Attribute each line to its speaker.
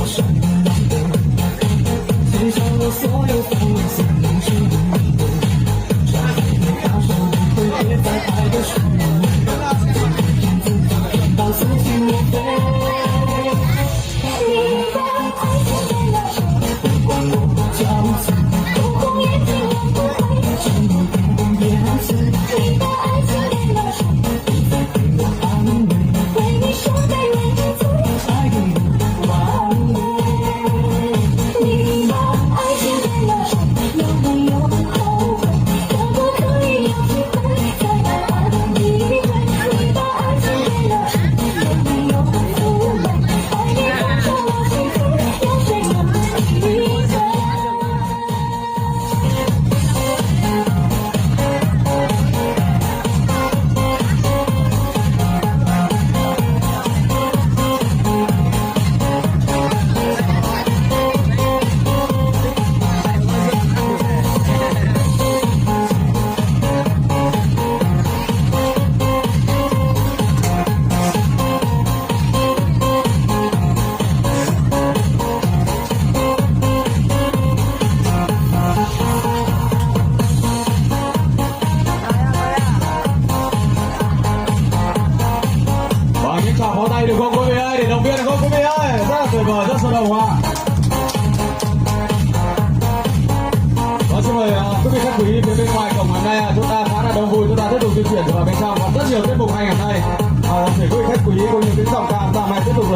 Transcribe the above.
Speaker 1: 善良的，写下了所有放任心灵是你的，伤害你大手不会跌在爱的漩涡，骗自己骗到撕心裂肺。你的爱情给了谁？不管我的骄纵，不顾眼睛我不会沉默变颜色。你的爱情给了谁？不再给我安慰，为你说卑微最爱给我完美。你的爱情给了谁？有没有后悔？可不可以有机会再来爱一回？你的爱情给了谁？有没有负累？爱你放着我心里，有谁能体会？Và
Speaker 2: những tràng pháo tay được không quý vị ơi, để động viên được không quý vị ơi, rất là tuyệt vời, rất sôi động ạ. Và xin mời quý vị khách quý phía bên ngoài cổng hôm nay chúng ta khá là đông vui, chúng ta tiếp tục di chuyển vào bên trong, còn rất nhiều tiết mục hay ngày hôm nay. Để quý vị khách quý cũng như những dòng cảm giảm này tiếp tục